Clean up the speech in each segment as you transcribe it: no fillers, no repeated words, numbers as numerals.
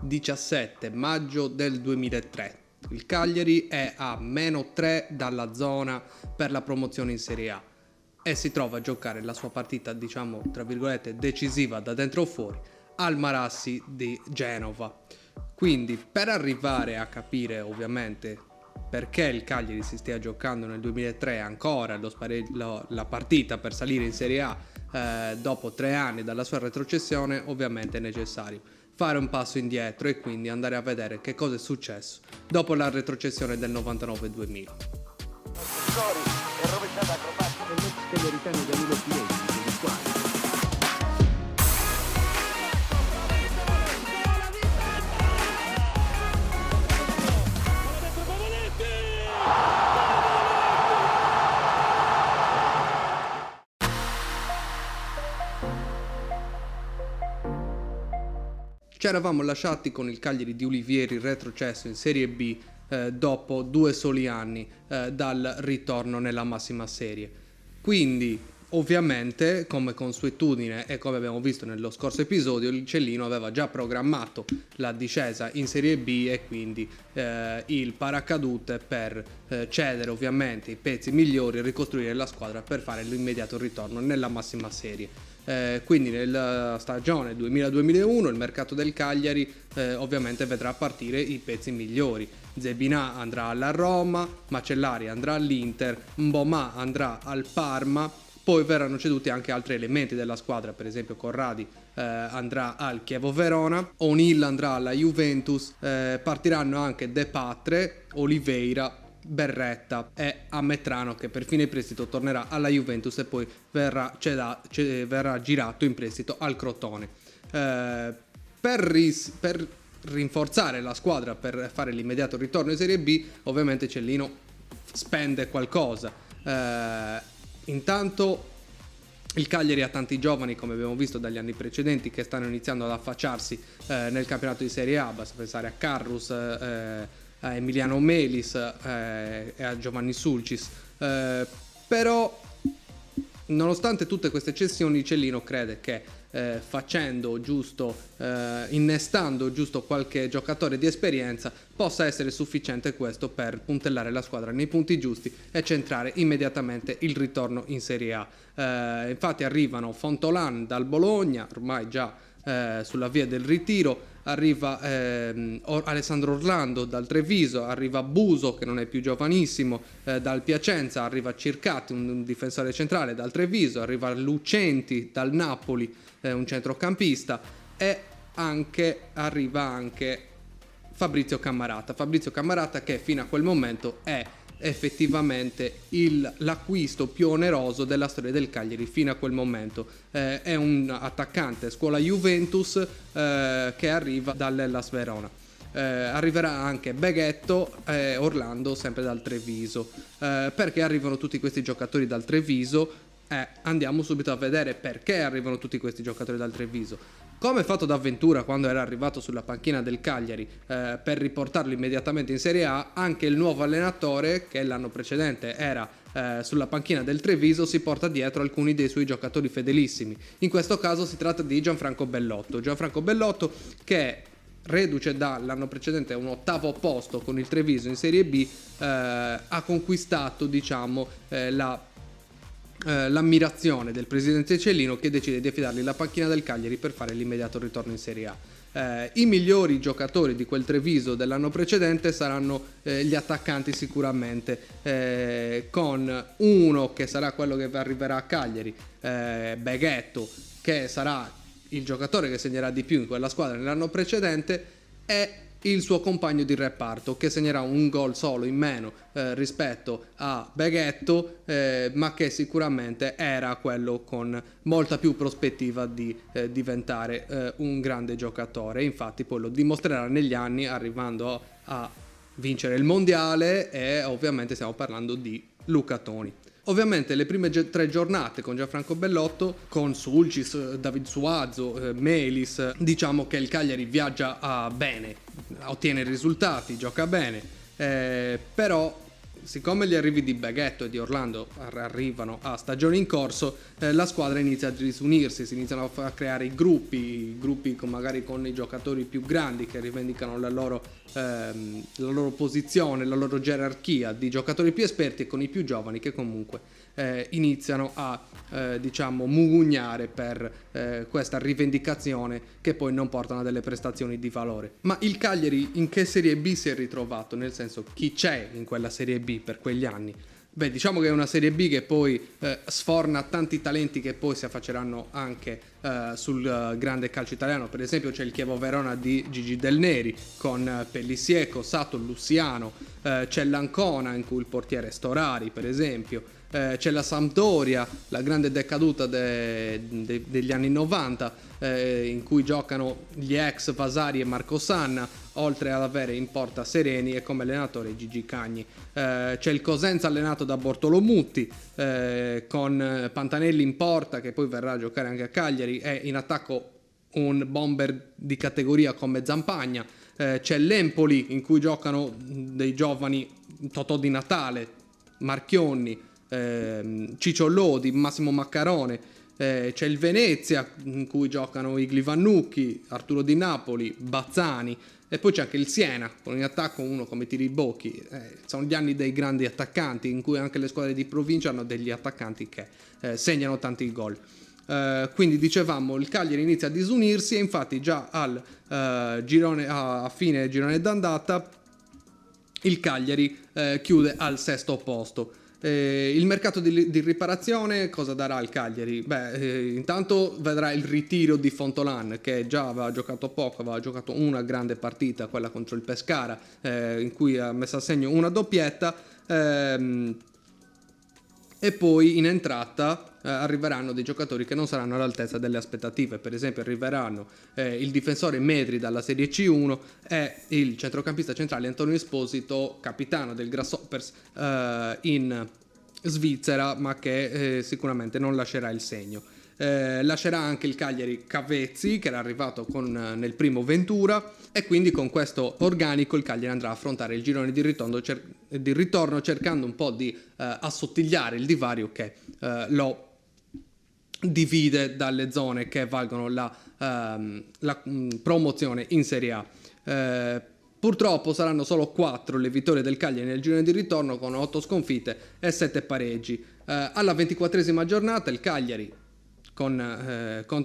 17 maggio del 2003. Il Cagliari è a -3 dalla zona per la promozione in Serie A e si trova a giocare la sua partita, diciamo, tra virgolette, decisiva da dentro o fuori al Marassi di Genova. Quindi, per arrivare a capire ovviamente perché il Cagliari si stia giocando nel 2003 ancora la partita per salire in Serie A dopo 3 anni dalla sua retrocessione, ovviamente è necessario fare un passo indietro e quindi andare a vedere che cosa è successo dopo la retrocessione del 99-2000. Ci eravamo lasciati con il Cagliari di Olivieri retrocesso in Serie B dopo 2 soli anni dal ritorno nella massima serie. Quindi, ovviamente, come consuetudine e come abbiamo visto nello scorso episodio, il Cellino aveva già programmato la discesa in Serie B e quindi il paracadute per cedere ovviamente i pezzi migliori e ricostruire la squadra per fare l'immediato ritorno nella massima serie. Quindi nella stagione 2000-2001 il mercato del Cagliari ovviamente vedrà partire i pezzi migliori. Zebinà andrà alla Roma, Macellari andrà all'Inter, Mbomà andrà al Parma, poi verranno ceduti anche altri elementi della squadra, per esempio Corradi andrà al Chievo Verona, O'Neill andrà alla Juventus, partiranno anche De Patre, Oliveira, Berretta e Ammetrano, che per fine prestito tornerà alla Juventus e poi verrà girato in prestito al Crotone. Per rinforzare la squadra, per fare l'immediato ritorno in Serie B, ovviamente Cellino spende qualcosa. Intanto il Cagliari ha tanti giovani, come abbiamo visto dagli anni precedenti, che stanno iniziando ad affacciarsi nel campionato di Serie A. Basta pensare a Carrus, a Emiliano Melis e a Giovanni Sulcis, però nonostante tutte queste cessioni Cellino crede che facendo giusto, innestando giusto qualche giocatore di esperienza possa essere sufficiente questo per puntellare la squadra nei punti giusti e centrare immediatamente il ritorno in Serie A. Infatti arrivano Fontolan dal Bologna, ormai già sulla via del ritiro, arriva Alessandro Orlando dal Treviso, arriva Buso che non è più giovanissimo dal Piacenza, arriva Circati, un difensore centrale dal Treviso, arriva Lucenti dal Napoli, un centrocampista, e arriva anche Fabrizio Cammarata che fino a quel momento è effettivamente l'acquisto più oneroso della storia del Cagliari fino a quel momento. È un attaccante scuola Juventus che arriva dall'Hellas Verona. Arriverà anche Beghetto e Orlando sempre dal Treviso. Perché arrivano tutti questi giocatori dal Treviso? Andiamo subito a vedere perché arrivano tutti questi giocatori dal Treviso. Come fatto da Ventura quando era arrivato sulla panchina del Cagliari per riportarlo immediatamente in Serie A, anche il nuovo allenatore, che l'anno precedente era sulla panchina del Treviso, si porta dietro alcuni dei suoi giocatori fedelissimi. In questo caso si tratta di Gianfranco Bellotto, che reduce dall'anno precedente un 8° posto con il Treviso in Serie B, ha conquistato, diciamo, l'ammirazione del presidente Cellino, che decide di affidargli la panchina del Cagliari per fare l'immediato ritorno in Serie A. I migliori giocatori di quel Treviso dell'anno precedente saranno gli attaccanti sicuramente, con uno che sarà quello che arriverà a Cagliari, Beghetto, che sarà il giocatore che segnerà di più in quella squadra nell'anno precedente, e il suo compagno di reparto, che segnerà un gol solo in meno rispetto a Beghetto, ma che sicuramente era quello con molta più prospettiva di diventare un grande giocatore. Infatti poi lo dimostrerà negli anni, arrivando a vincere il mondiale, e ovviamente stiamo parlando di Luca Toni. Ovviamente le prime 3 giornate con Gianfranco Bellotto, con Sulcis, David Suazo, Melis, diciamo che il Cagliari viaggia bene, ottiene risultati, gioca bene, però siccome gli arrivi di Beghetto e di Orlando arrivano a stagione in corso, la squadra inizia a disunirsi, si iniziano a creare i gruppi magari con i giocatori più grandi che rivendicano la loro posizione, la loro gerarchia di giocatori più esperti, e con i più giovani che comunque iniziano a diciamo mugugnare per questa rivendicazione, che poi non portano a delle prestazioni di valore. Ma il Cagliari in che Serie B si è ritrovato? Nel senso, chi c'è in quella Serie B per quegli anni? Beh, diciamo che è una Serie B che poi sforna tanti talenti che poi si affacceranno anche sul grande calcio italiano. Per esempio c'è il Chievo Verona di Gigi Del Neri con Pellissier, Sato, Luciano, c'è l'Ancona in cui il portiere è Storari, per esempio. C'è la Sampdoria, la grande decaduta degli anni 90, in cui giocano gli ex Vasari e Marco Sanna, oltre ad avere in porta Sereni e come allenatore Gigi Cagni. C'è il Cosenza allenato da Bortolomutti, con Pantanelli in porta, che poi verrà a giocare anche a Cagliari, e in attacco un bomber di categoria come Zampagna. C'è l'Empoli in cui giocano dei giovani Totò Di Natale, Marchionni, Ciccio Lodi, Massimo Maccarone. C'è il Venezia in cui giocano Igli Vannucchi, Arturo Di Napoli, Bazzani, e poi c'è anche il Siena con in attacco uno come Tiribocchi. Sono gli anni dei grandi attaccanti, in cui anche le squadre di provincia hanno degli attaccanti che segnano tanti gol. Quindi dicevamo, il Cagliari inizia a disunirsi, e infatti già al a fine girone d'andata il Cagliari chiude al 6° posto. Il mercato di riparazione cosa darà al Cagliari? Intanto vedrà il ritiro di Fontolan, che già aveva giocato poco, aveva giocato una grande partita, quella contro il Pescara, in cui ha messo a segno una doppietta, e poi in entrata arriveranno dei giocatori che non saranno all'altezza delle aspettative. Per esempio arriveranno il difensore Medri dalla Serie C1 e il centrocampista centrale Antonio Esposito, capitano del Grasshoppers in Svizzera, ma che sicuramente non lascerà il segno. Lascerà anche il Cagliari Cavezzi, che era arrivato nel primo Ventura, e quindi con questo organico il Cagliari andrà a affrontare il girone di ritorno cercando un po' di assottigliare il divario che lo divide dalle zone che valgono la promozione in Serie A. Purtroppo saranno solo 4 le vittorie del Cagliari nel girone di ritorno, con 8 sconfitte e 7 pareggi. Alla 24esima giornata il Cagliari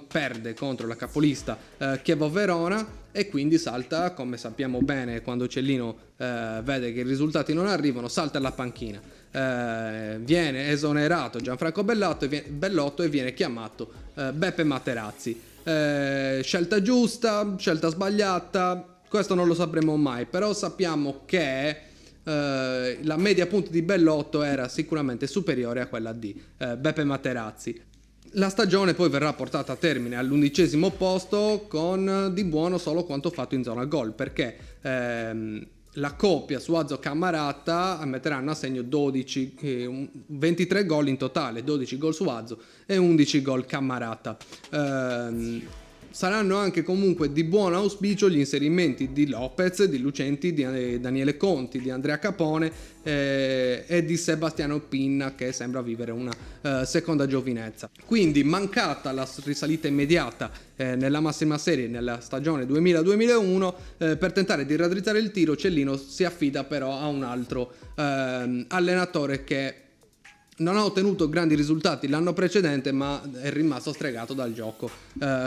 perde contro la capolista Chievo Verona, e quindi salta, come sappiamo bene, quando Cellino vede che i risultati non arrivano, salta alla panchina. Viene esonerato Gianfranco Bellotto e viene chiamato Beppe Materazzi. Scelta giusta, scelta sbagliata, questo non lo sapremo mai, però sappiamo che la media punti di Bellotto era sicuramente superiore a quella di Beppe Materazzi. La stagione poi verrà portata a termine all'11° posto, con di buono solo quanto fatto in zona gol, perché la coppia Suazo Cammarata metteranno a segno 23 gol in totale, 12 gol Suazo e 11 gol Cammarata. Saranno anche comunque di buon auspicio gli inserimenti di Lopez, di Lucenti, di Daniele Conti, di Andrea Capone e di Sebastiano Pinna, che sembra vivere una seconda giovinezza. Quindi, mancata la risalita immediata nella massima serie nella stagione 2000-2001, per tentare di raddrizzare il tiro Cellino si affida però a un altro allenatore che non ha ottenuto grandi risultati l'anno precedente, ma è rimasto stregato dal gioco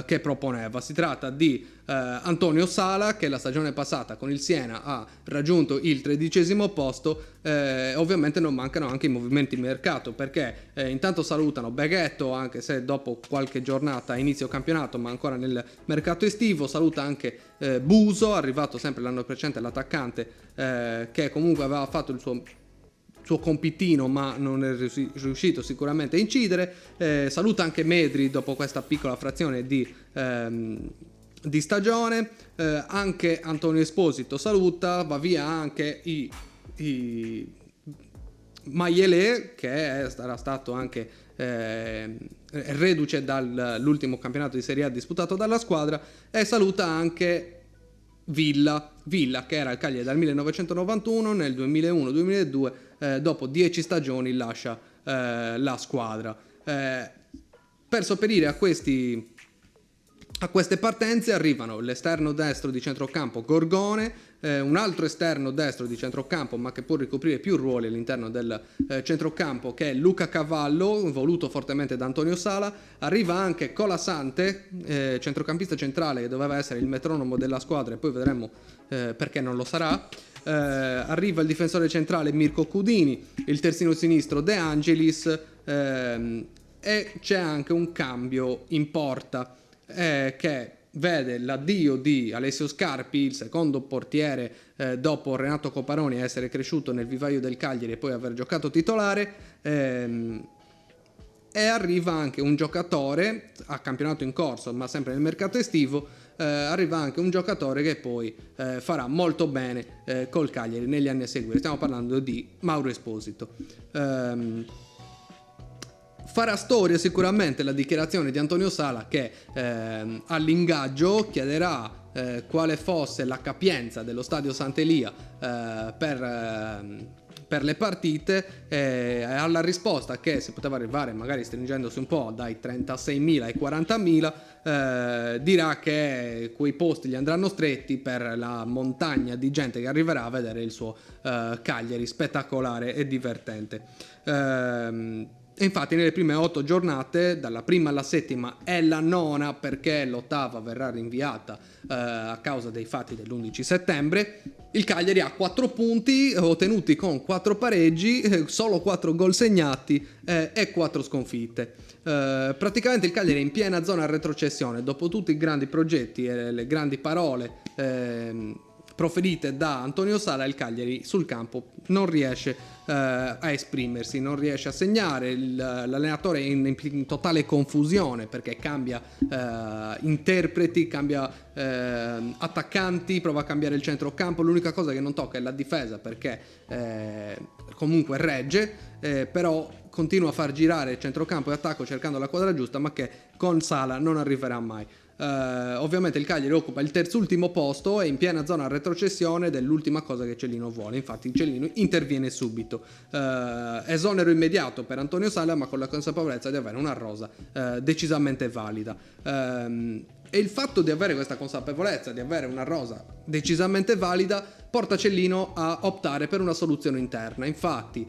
che proponeva. Si tratta di Antonio Sala, che la stagione passata con il Siena ha raggiunto il 13° posto. Ovviamente non mancano anche i movimenti in mercato, perché intanto salutano Beghetto, anche se dopo qualche giornata a inizio campionato, ma ancora nel mercato estivo. Saluta anche Buso, arrivato sempre l'anno precedente, l'attaccante, che comunque aveva fatto il suo compitino, ma non è riuscito sicuramente a incidere. Saluta anche Medri dopo questa piccola frazione di stagione. Anche Antonio Esposito saluta, va via anche i Maielé, che sarà stato anche reduce dall'ultimo campionato di Serie A disputato dalla squadra, e saluta anche Villa, che era al Cagliari dal 1991, nel 2001-2002 dopo 10 stagioni lascia la squadra. Per sopperire a queste partenze arrivano l'esterno destro di centrocampo Gorgone, un altro esterno destro di centrocampo ma che può ricoprire più ruoli all'interno del centrocampo, che è Luca Cavallo, voluto fortemente da Antonio Sala. Arriva anche Colasante, centrocampista centrale che doveva essere il metronomo della squadra e poi vedremo perché non lo sarà. Arriva il difensore centrale Mirko Cudini, il terzino sinistro De Angelis, e c'è anche un cambio in porta che vede l'addio di Alessio Scarpi, il secondo portiere dopo Renato Coparoni a essere cresciuto nel vivaio del Cagliari e poi aver giocato titolare, e arriva anche un giocatore a campionato in corso ma sempre nel mercato estivo, arriva anche un giocatore che poi farà molto bene col Cagliari negli anni a seguire. Stiamo parlando di Mauro Esposito. Farà storia sicuramente la dichiarazione di Antonio Sala che all'ingaggio chiederà quale fosse la capienza dello stadio Sant'Elia per le partite, alla risposta che si poteva arrivare magari stringendosi un po' dai 36.000 ai 40.000, dirà che quei posti gli andranno stretti per la montagna di gente che arriverà a vedere il suo Cagliari spettacolare e divertente. E infatti nelle prime 8 giornate, dalla prima alla settima e la nona, perché l'ottava verrà rinviata a causa dei fatti dell'11 settembre, il Cagliari ha 4 punti ottenuti con 4 pareggi, solo 4 gol segnati e 4 sconfitte. Praticamente il Cagliari è in piena zona retrocessione. Dopo tutti i grandi progetti e le grandi parole proferite da Antonio Sala, il Cagliari sul campo non riesce a esprimersi, non riesce a segnare. L'allenatore è in totale confusione perché cambia interpreti, cambia attaccanti, prova a cambiare il centrocampo. L'unica cosa che non tocca è la difesa perché comunque regge, però continua a far girare il centrocampo e attacco cercando la quadra giusta, ma che con Sala non arriverà mai. Ovviamente il Cagliari occupa il terzultimo posto e in piena zona retrocessione ed è l'ultima cosa che Cellino vuole. Infatti Cellino interviene subito, esonero immediato per Antonio Sala, ma con la consapevolezza di avere una rosa decisamente valida. E il fatto di avere questa consapevolezza, di avere una rosa decisamente valida, porta Cellino a optare per una soluzione interna. Infatti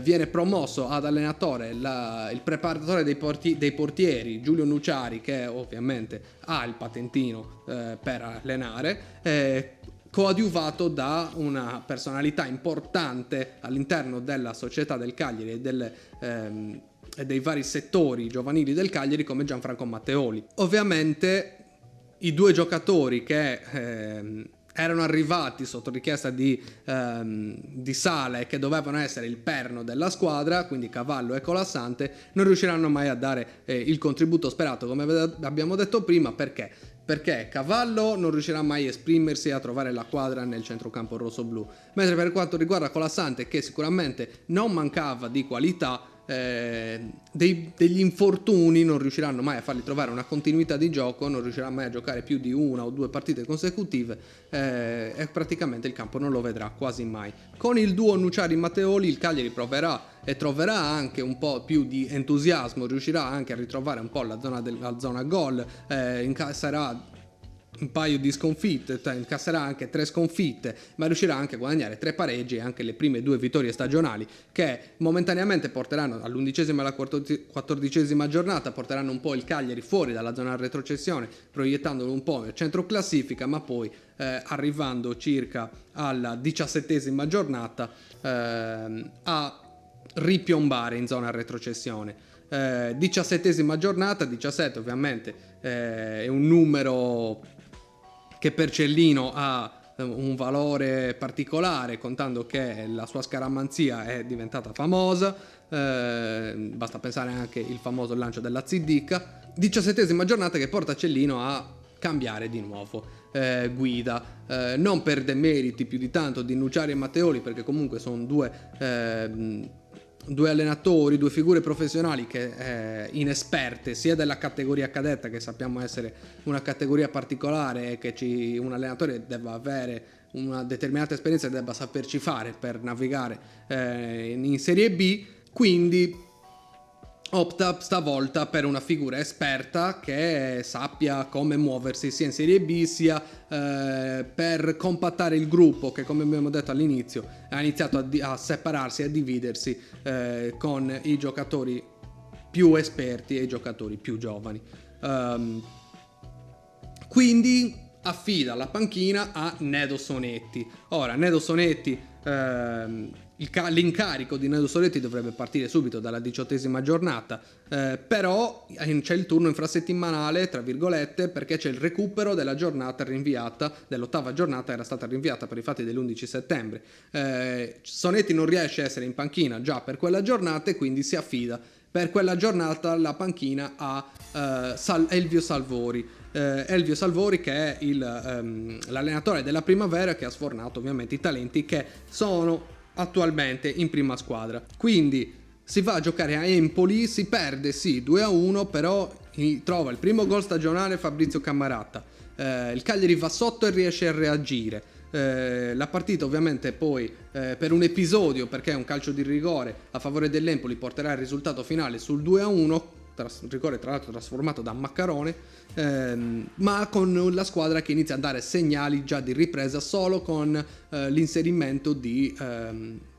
viene promosso ad allenatore il preparatore dei portieri Giulio Nuciari, che ovviamente ha il patentino per allenare, coadiuvato da una personalità importante all'interno della società del Cagliari e dei vari settori giovanili del Cagliari come Gianfranco Matteoli. Ovviamente i due giocatori che erano arrivati sotto richiesta di Sala e che dovevano essere il perno della squadra, quindi Cavallo e Colassante, non riusciranno mai a dare il contributo sperato, come abbiamo detto prima. Perché Cavallo non riuscirà mai a esprimersi e a trovare la quadra nel centrocampo rosso-blu, mentre per quanto riguarda Colassante, che sicuramente non mancava di qualità, degli infortuni non riusciranno mai a fargli trovare una continuità di gioco, non riuscirà mai a giocare più di 1 o 2 partite consecutive, e praticamente il campo non lo vedrà quasi mai. Con il duo Nuciari-Matteoli il Cagliari proverà e troverà anche un po' più di entusiasmo, riuscirà anche a ritrovare un po' la zona gol, incasserà un paio di sconfitte, incasserà anche 3 sconfitte, ma riuscirà anche a guadagnare 3 pareggi e anche le prime 2 vittorie stagionali, che momentaneamente porteranno all'11ª e alla 14ª giornata, porteranno un po' il Cagliari fuori dalla zona retrocessione, proiettandolo un po' nel centro classifica, ma poi arrivando circa alla 17ª giornata a ripiombare in zona retrocessione. 17ª giornata, 17 ovviamente è un numero che per Cellino ha un valore particolare, contando che la sua scaramanzia è diventata famosa, basta pensare anche il famoso lancio della Ziddica. 17ª giornata che porta Cellino a cambiare di nuovo guida, non per demeriti più di tanto di Nuciari e Matteoli, perché comunque sono due due allenatori, due figure professionali che inesperte sia della categoria cadetta, che sappiamo essere una categoria particolare e che un allenatore debba avere una determinata esperienza e debba saperci fare per navigare in Serie B, quindi opta stavolta per una figura esperta che sappia come muoversi sia in Serie B sia per compattare il gruppo che, come abbiamo detto all'inizio, ha iniziato a separarsi, a dividersi con i giocatori più esperti e i giocatori più giovani. Quindi affida la panchina a Nedo Sonetti. Ora, Nedo Sonetti, l'incarico di Nedo Sonetti dovrebbe partire subito dalla 18ª giornata, però c'è il turno infrasettimanale, tra virgolette, perché c'è il recupero della giornata rinviata, dell'8ª giornata, era stata rinviata per i fatti dell'11 settembre. Sonetti non riesce a essere in panchina già per quella giornata e quindi si affida per quella giornata la panchina a Elvio Salvori. Elvio Salvori, che è l'allenatore della Primavera, che ha sfornato ovviamente i talenti che sono attualmente in prima squadra. Quindi si va a giocare a Empoli, si perde sì 2-1, però trova il primo gol stagionale Fabrizio Cammarata. Il Cagliari va sotto e riesce a reagire. La partita ovviamente poi per un episodio, perché è un calcio di rigore a favore dell'Empoli, porterà il risultato finale sul 2-1, rigore tra l'altro trasformato da Maccarone, ma con la squadra che inizia a dare segnali già di ripresa solo con l'inserimento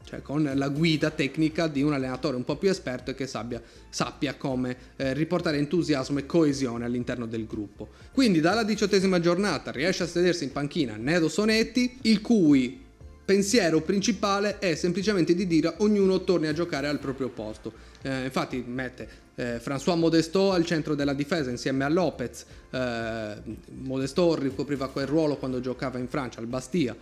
cioè con la guida tecnica di un allenatore un po' più esperto e che sappia come riportare entusiasmo e coesione all'interno del gruppo. Quindi dalla 18ª giornata riesce a sedersi in panchina Nedo Sonetti, il cui pensiero principale è semplicemente di dire ognuno torni a giocare al proprio posto. Infatti mette François Modestot al centro della difesa insieme a Lopez. Modestot ricopriva quel ruolo quando giocava in Francia al Bastia,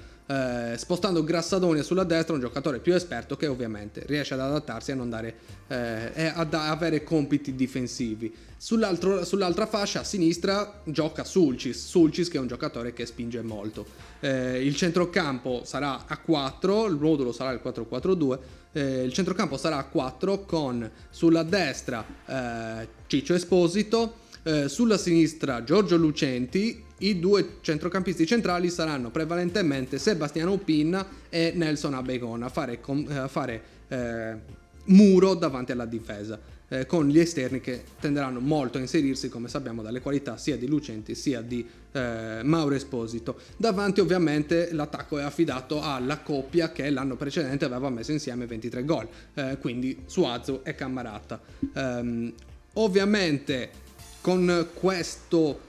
spostando Grassadonia sulla destra, un giocatore più esperto che ovviamente riesce ad adattarsi a non dare ad avere compiti difensivi. Sull'altra fascia a sinistra gioca Sulcis, che è un giocatore che spinge molto. Il centrocampo sarà a 4, il modulo sarà il 4-4-2. Il centrocampo sarà a 4 con sulla destra Ciccio Esposito, sulla sinistra Giorgio Lucenti. I due centrocampisti centrali saranno prevalentemente Sebastiano Pinna e Nelson Abegon a fare muro davanti alla difesa, con gli esterni che tenderanno molto a inserirsi, come sappiamo, dalle qualità sia di Lucenti sia di Mauro Esposito. Davanti ovviamente l'attacco è affidato alla coppia che l'anno precedente aveva messo insieme 23 gol, quindi Suazo e Cammarata. Ovviamente con questo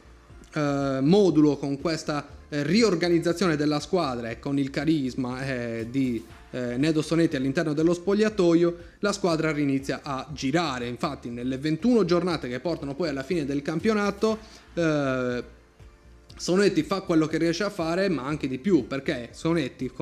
modulo, con questa riorganizzazione della squadra e con il carisma di Nedo Sonetti all'interno dello spogliatoio, la squadra inizia a girare. Infatti nelle 21 giornate che portano poi alla fine del campionato, Sonetti fa quello che riesce a fare, ma anche di più, perché Sonetti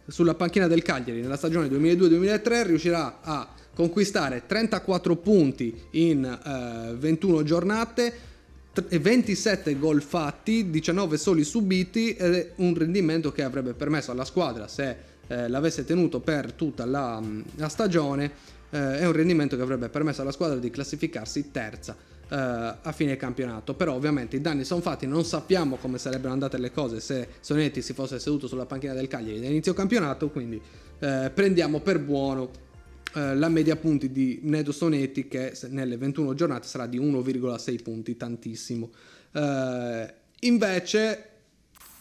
sulla panchina del Cagliari nella stagione 2002-2003 riuscirà a conquistare 34 punti in 21 giornate, 27 gol fatti, 19 soli subiti, ed un rendimento che avrebbe permesso alla squadra, se l'avesse tenuto per tutta la stagione, è un rendimento che avrebbe permesso alla squadra di classificarsi terza a fine campionato. Però ovviamente i danni sono fatti, non sappiamo come sarebbero andate le cose se Sonetti si fosse seduto sulla panchina del Cagliari all'inizio campionato, quindi prendiamo per buono la media punti di Nedo Sonetti, che nelle 21 giornate sarà di 1,6 punti, tantissimo. Invece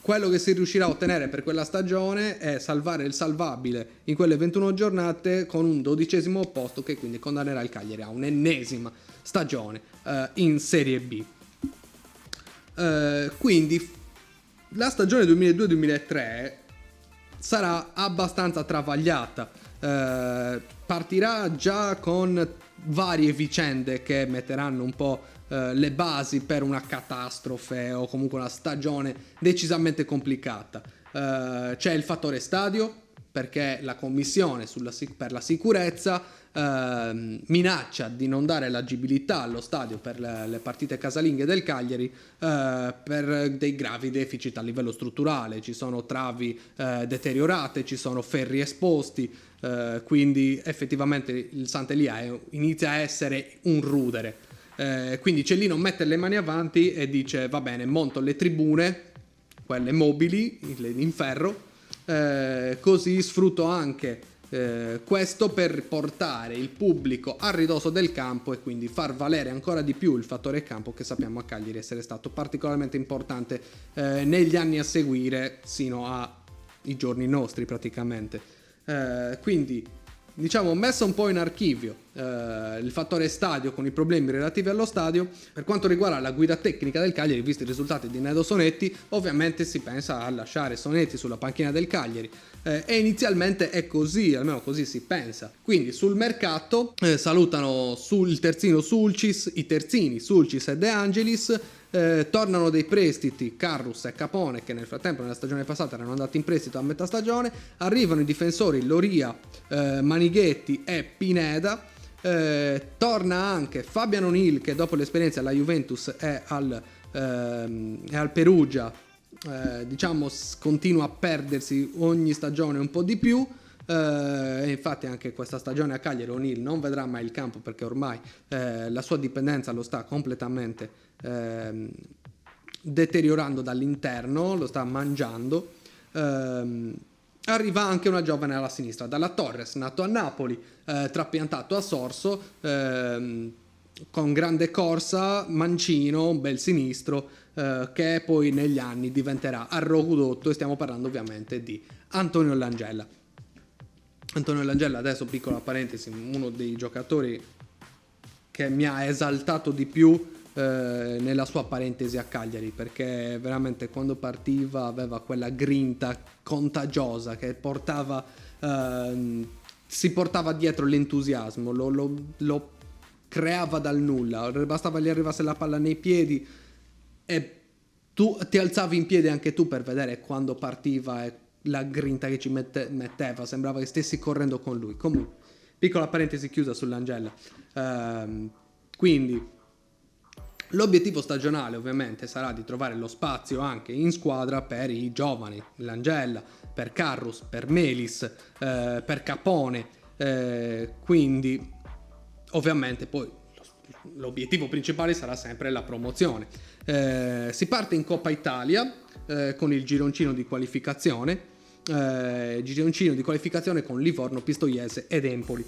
quello che si riuscirà a ottenere per quella stagione è salvare il salvabile in quelle 21 giornate con un 12° posto, che quindi condannerà il Cagliari a un'ennesima stagione in Serie B. Quindi la stagione 2002-2003 sarà abbastanza travagliata. Partirà già con varie vicende che metteranno un po' le basi per una catastrofe o comunque una stagione decisamente complicata. C'è il fattore stadio, perché la commissione per la sicurezza minaccia di non dare l'agibilità allo stadio per le partite casalinghe del Cagliari per dei gravi deficit a livello strutturale. Ci sono travi deteriorate, ci sono ferri esposti, quindi effettivamente il Sant'Elia inizia a essere un rudere. Quindi Cellino mette le mani avanti e dice: va bene, monto le tribune, quelle mobili in ferro, così sfrutto anche questo per portare il pubblico a ridosso del campo e quindi far valere ancora di più il fattore campo, che sappiamo a Cagliari essere stato particolarmente importante negli anni a seguire sino ai giorni nostri praticamente. Quindi diciamo messo un po' in archivio il fattore stadio con i problemi relativi allo stadio. Per quanto riguarda la guida tecnica del Cagliari, visti i risultati di Nedo Sonetti, ovviamente si pensa a lasciare Sonetti sulla panchina del Cagliari, e inizialmente è così, almeno così si pensa. Quindi sul mercato salutano il terzino Sulcis, i terzini Sulcis e De Angelis. Tornano dei prestiti Carrus e Capone, che nel frattempo nella stagione passata erano andati in prestito a metà stagione. Arrivano i difensori Loria, Manighetti e Pineda. Torna anche Fabian O'Neill, che dopo l'esperienza alla Juventus è al Perugia, diciamo continua a perdersi ogni stagione un po' di più. E infatti anche questa stagione a Cagliari O'Neill non vedrà mai il campo, perché ormai la sua dipendenza lo sta completamente deteriorando dall'interno, lo sta mangiando. Arriva anche una giovane alla sinistra, Dalla Torres, nato a Napoli, trapiantato a Sorso, con grande corsa, mancino, un bel sinistro, che poi negli anni diventerà arrodotto, e stiamo parlando ovviamente di Antonio Langella. Antonio Langella, adesso piccola parentesi, uno dei giocatori che mi ha esaltato di più nella sua parentesi a Cagliari, perché veramente quando partiva aveva quella grinta contagiosa che portava, si portava dietro l'entusiasmo, lo creava dal nulla, bastava gli arrivasse la palla nei piedi e tu ti alzavi in piedi anche tu per vedere quando partiva e la grinta che ci metteva, sembrava che stessi correndo con lui. Comunque, piccola parentesi chiusa sull'Angela. Quindi l'obiettivo stagionale ovviamente sarà di trovare lo spazio anche in squadra per i giovani, l'Angella, per Carrus, per Melis, per Capone, quindi ovviamente poi l'obiettivo principale sarà sempre la promozione. Si parte in Coppa Italia con il gironcino di qualificazione, con Livorno, Pistoiese ed Empoli.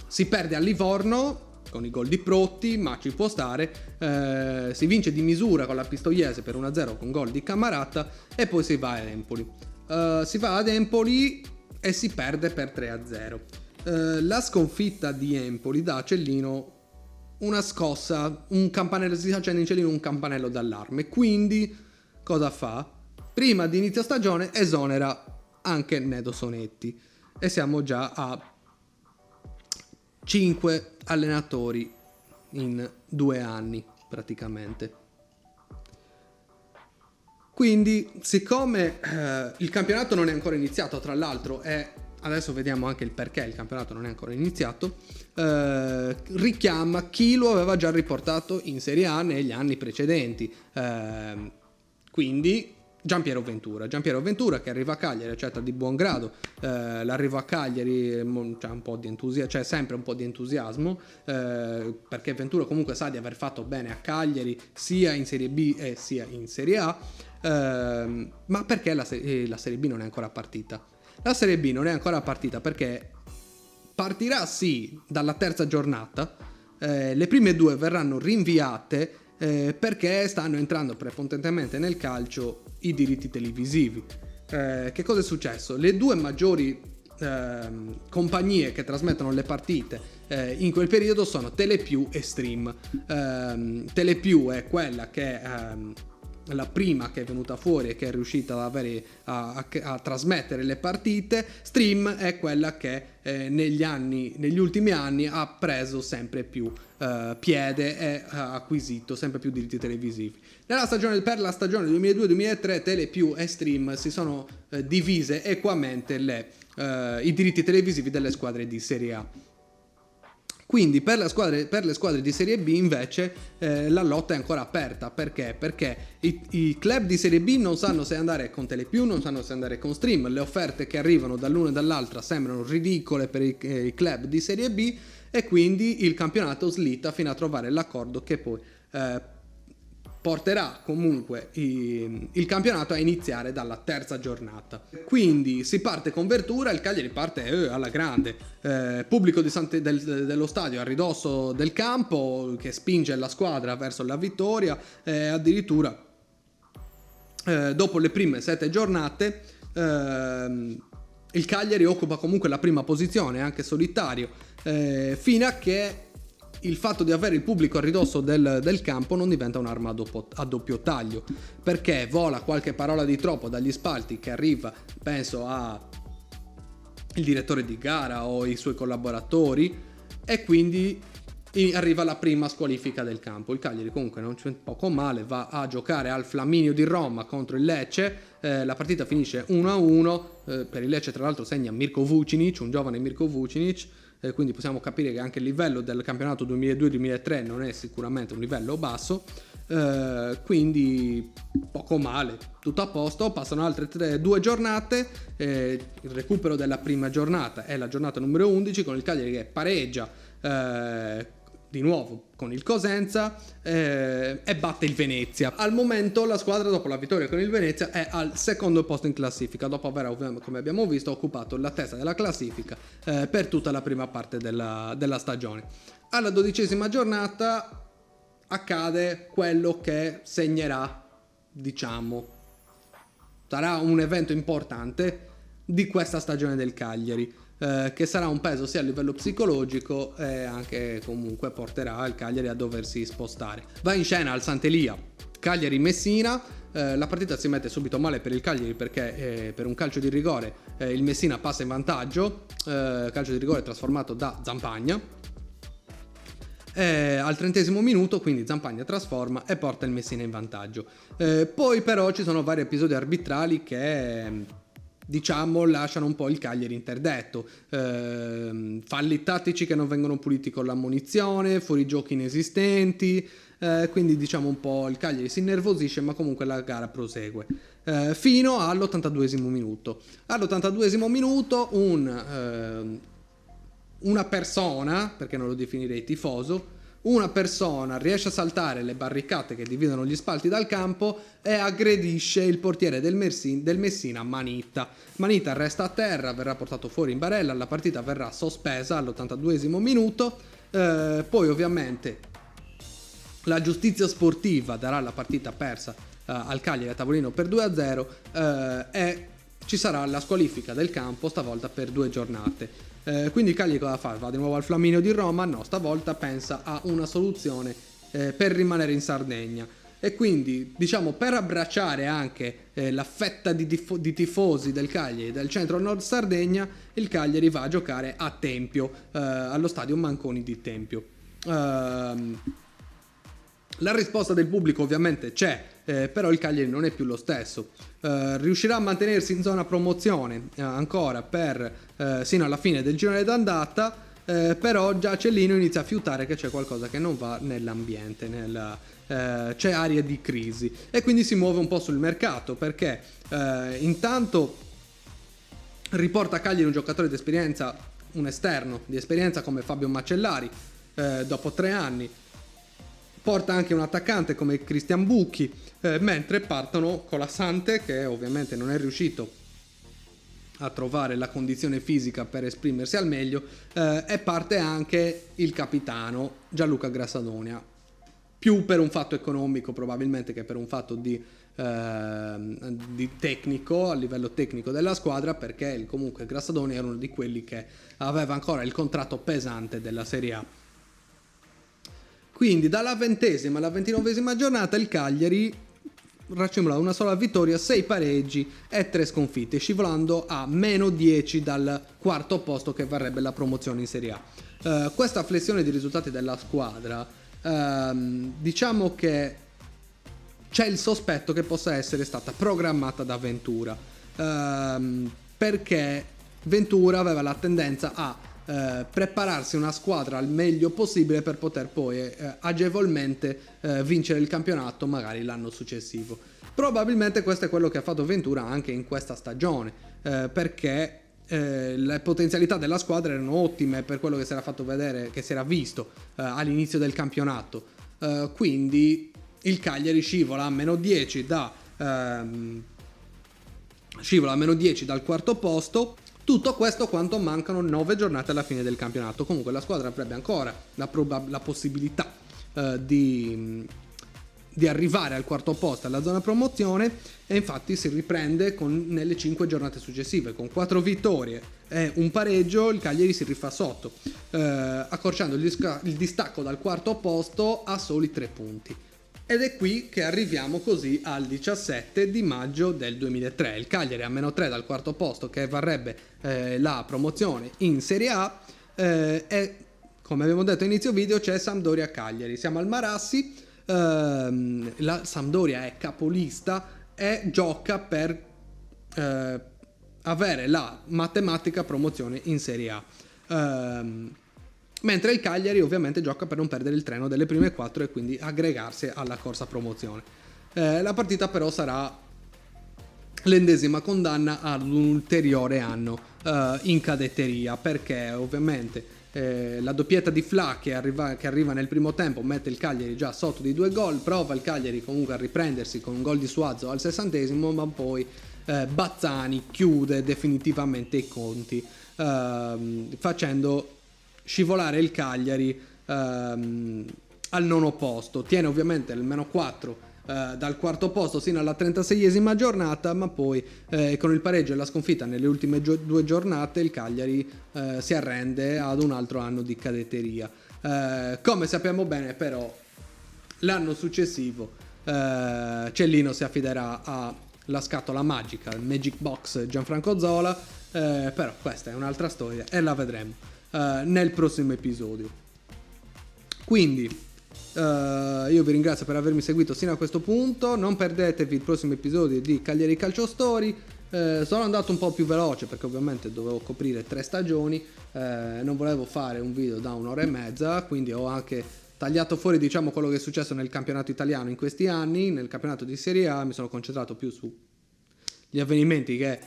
Si perde a Livorno con i gol di Protti, ma ci può stare. Si vince di misura con la Pistoiese per 1-0 con gol di Camarata, e poi si va ad Empoli e si perde per 3-0. La sconfitta di Empoli dà a Cellino una scossa, un campanello, si accende in Cellino un campanello d'allarme. Quindi cosa fa? Prima di inizio stagione esonera anche Nedo Sonetti, e siamo già a 5 allenatori in 2 anni praticamente. Quindi, siccome il campionato non è ancora iniziato, tra l'altro, e adesso vediamo anche il perché il campionato non è ancora iniziato, richiama chi lo aveva già riportato in Serie A negli anni precedenti, quindi Giampiero Ventura che arriva a Cagliari, accetta di buon grado l'arrivo a Cagliari, c'è un po' di entusiasmo, c'è sempre un po' di entusiasmo, perché Ventura comunque sa di aver fatto bene a Cagliari sia in Serie B e sia in Serie A, ma perché la Serie B non è ancora partita? La Serie B non è ancora partita perché partirà sì dalla terza giornata, le prime 2 verranno rinviate perché stanno entrando prepotentemente nel calcio i diritti televisivi. Che cosa è successo? Le 2 maggiori compagnie che trasmettono le partite in quel periodo sono Telepiù e Stream. Telepiù è quella che la prima che è venuta fuori e che è riuscita a trasmettere le partite. Stream è quella che negli ultimi anni ha preso sempre più piede e ha acquisito sempre più diritti televisivi. Per la stagione 2002-2003 Telepiù e Stream si sono divise equamente i diritti televisivi delle squadre di Serie A. Quindi per le squadre di Serie B invece la lotta è ancora aperta. Perché? Perché i club di Serie B non sanno se andare con Telepiù, non sanno se andare con Stream. Le offerte che arrivano dall'una e dall'altra sembrano ridicole per i club di Serie B, e quindi il campionato slitta fino a trovare l'accordo che poi porterà comunque il campionato a iniziare dalla terza giornata. Quindi si parte con Vertura, il Cagliari parte alla grande, pubblico dello stadio a ridosso del campo che spinge la squadra verso la vittoria, addirittura dopo le prime 7 giornate il Cagliari occupa comunque la prima posizione, anche solitario, fino a che il fatto di avere il pubblico a ridosso del campo non diventa un'arma a doppio taglio, perché vola qualche parola di troppo dagli spalti che arriva, penso a il direttore di gara o i suoi collaboratori, e quindi arriva la prima squalifica del campo. Il Cagliari comunque non c'è poco male, va a giocare al Flaminio di Roma contro il Lecce, la partita finisce 1-1, per il Lecce tra l'altro segna Mirko Vucinic, un giovane Mirko Vucinic, quindi possiamo capire che anche il livello del campionato 2002-2003 non è sicuramente un livello basso, quindi poco male, tutto a posto. Passano altre 2 giornate, il recupero della prima giornata è la giornata numero 11 con il Cagliari che pareggia di nuovo con il Cosenza e batte il Venezia. Al momento la squadra, dopo la vittoria con il Venezia, è al secondo posto in classifica, dopo aver, come abbiamo visto, occupato la testa della classifica per tutta la prima parte della stagione. Alla 12ª giornata accade quello che segnerà, diciamo, sarà un evento importante di questa stagione del Cagliari, che sarà un peso sia a livello psicologico e anche comunque porterà il Cagliari a doversi spostare. Va in scena al Sant'Elia Cagliari-Messina, la partita si mette subito male per il Cagliari perché per un calcio di rigore il Messina passa in vantaggio, calcio di rigore trasformato da Zampagna, al 30° minuto quindi Zampagna trasforma e porta il Messina in vantaggio. Poi però ci sono vari episodi arbitrali che diciamo lasciano un po' il Cagliari interdetto, falli tattici che non vengono puliti con l'ammonizione, fuorigiochi inesistenti, quindi diciamo un po' il Cagliari si innervosisce, ma comunque la gara prosegue fino all'82° minuto. All'82° minuto una persona, perché non lo definirei tifoso, una persona riesce a saltare le barricate che dividono gli spalti dal campo e aggredisce il portiere del Messina, Manita. Manita resta a terra, verrà portato fuori in barella, la partita verrà sospesa all'82° minuto, poi ovviamente la giustizia sportiva darà la partita persa al Cagliari a tavolino per 2-0 e ci sarà la squalifica del campo, stavolta per 2 giornate. Quindi il Cagliari cosa fa? Va di nuovo al Flaminio di Roma? No, stavolta pensa a una soluzione per rimanere in Sardegna. E quindi, diciamo, per abbracciare anche la fetta di tifosi del Cagliari del centro-nord Sardegna, il Cagliari va a giocare a Tempio, allo stadio Manconi di Tempio. La risposta del pubblico ovviamente c'è, però il Cagliari non è più lo stesso. Riuscirà a mantenersi in zona promozione ancora sino alla fine del girone d'andata, però già Cellino inizia a fiutare che c'è qualcosa che non va nell'ambiente, c'è aria di crisi, e quindi si muove un po' sul mercato, perché intanto riporta a Cagliari un giocatore di esperienza, un esterno di esperienza come Fabio Macellari, dopo 3 anni. Porta anche un attaccante come Cristian Bucchi, mentre partono Colasante, che ovviamente non è riuscito a trovare la condizione fisica per esprimersi al meglio, e parte anche il capitano Gianluca Grassadonia, più per un fatto economico probabilmente che per un fatto di tecnico, a livello tecnico della squadra, perché comunque Grassadonia era uno di quelli che aveva ancora il contratto pesante della Serie A. Quindi dalla 20ª alla 29ª giornata il Cagliari raccimolata una sola vittoria, 6 pareggi e 3 sconfitte, scivolando a meno 10 dal quarto posto che varrebbe la promozione in Serie A. Questa flessione di risultati della squadra, diciamo che c'è il sospetto che possa essere stata programmata da Ventura, perché Ventura aveva la tendenza a prepararsi una squadra al meglio possibile per poter poi agevolmente vincere il campionato magari l'anno successivo. Probabilmente questo è quello che ha fatto Ventura anche in questa stagione, perché le potenzialità della squadra erano ottime per quello che si era fatto vedere, che si era visto all'inizio del campionato. Quindi il Cagliari scivola a meno 10 dal quarto posto. Tutto questo quanto mancano 9 giornate alla fine del campionato. Comunque la squadra avrebbe ancora la possibilità di arrivare al quarto posto, alla zona promozione, e infatti si riprende nelle 5 giornate successive. Con 4 vittorie e un pareggio il Cagliari si rifà sotto, accorciando il distacco dal quarto posto a soli 3 punti. Ed è qui che arriviamo così al 17 di maggio del 2003. Il Cagliari a meno 3 dal quarto posto, che varrebbe la promozione in Serie A, e come abbiamo detto inizio video c'è Sampdoria Cagliari. Siamo al Marassi, la Sampdoria è capolista e gioca per avere la matematica promozione in Serie A. Mentre il Cagliari ovviamente gioca per non perdere il treno delle prime 4 e quindi aggregarsi alla corsa promozione. La partita però sarà l'ennesima condanna ad un ulteriore anno in cadetteria, perché ovviamente la doppietta di Fla che arriva nel primo tempo mette il Cagliari già sotto di 2 gol, prova il Cagliari comunque a riprendersi con un gol di Suazo al 60esimo, ma poi Bazzani chiude definitivamente i conti, facendo scivolare il Cagliari al 9° posto. Tiene ovviamente il meno 4 dal quarto posto sino alla 36esima giornata, ma poi con il pareggio e la sconfitta nelle ultime 2 giornate il Cagliari si arrende ad un altro anno di cadetteria. Come sappiamo bene però l'anno successivo Cellino si affiderà alla scatola magica, il Magic Box Gianfranco Zola, però questa è un'altra storia e la vedremo nel prossimo episodio. Quindi io vi ringrazio per avermi seguito sino a questo punto. Non perdetevi il prossimo episodio di Cagliari Calcio Story. Sono andato un po' più veloce perché ovviamente dovevo coprire 3 stagioni, non volevo fare un video da 1 ora e mezza, quindi ho anche tagliato fuori diciamo quello che è successo nel campionato italiano in questi anni. Nel campionato di Serie A mi sono concentrato più sugli avvenimenti che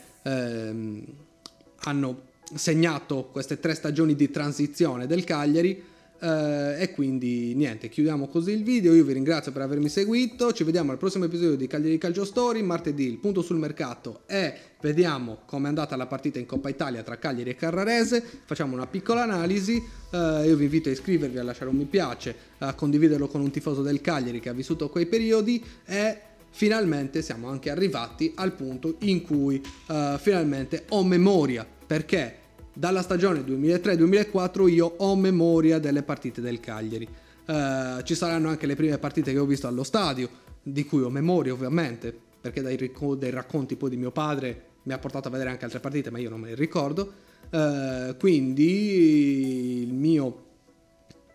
hanno segnato queste 3 stagioni di transizione del Cagliari, e quindi niente, chiudiamo così il video. Io vi ringrazio per avermi seguito, ci vediamo al prossimo episodio di Cagliari Calcio Story. Martedì il punto sul mercato e vediamo com'è andata la partita in Coppa Italia tra Cagliari e Carrarese, facciamo una piccola analisi. Io vi invito a iscrivervi, a lasciare un mi piace, a condividerlo con un tifoso del Cagliari che ha vissuto quei periodi, e finalmente siamo anche arrivati al punto in cui finalmente ho memoria, perché dalla stagione 2003-2004 io ho memoria delle partite del Cagliari. Ci saranno anche le prime partite che ho visto allo stadio, di cui ho memoria ovviamente, perché dai racconti poi di mio padre mi ha portato a vedere anche altre partite, ma io non me le ricordo. Quindi il mio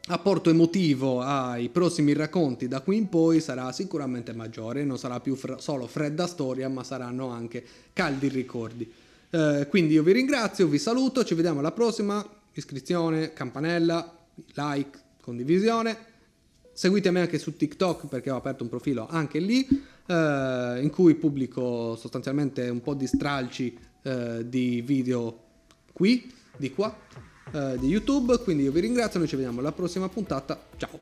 apporto emotivo ai prossimi racconti da qui in poi sarà sicuramente maggiore, non sarà più solo fredda storia, ma saranno anche caldi ricordi. Quindi io vi ringrazio, vi saluto, ci vediamo alla prossima. Iscrizione, campanella, like, condivisione. Seguitemi anche su TikTok perché ho aperto un profilo anche lì, in cui pubblico sostanzialmente un po' di stralci di video di YouTube. Quindi io vi ringrazio, noi ci vediamo alla prossima puntata, ciao!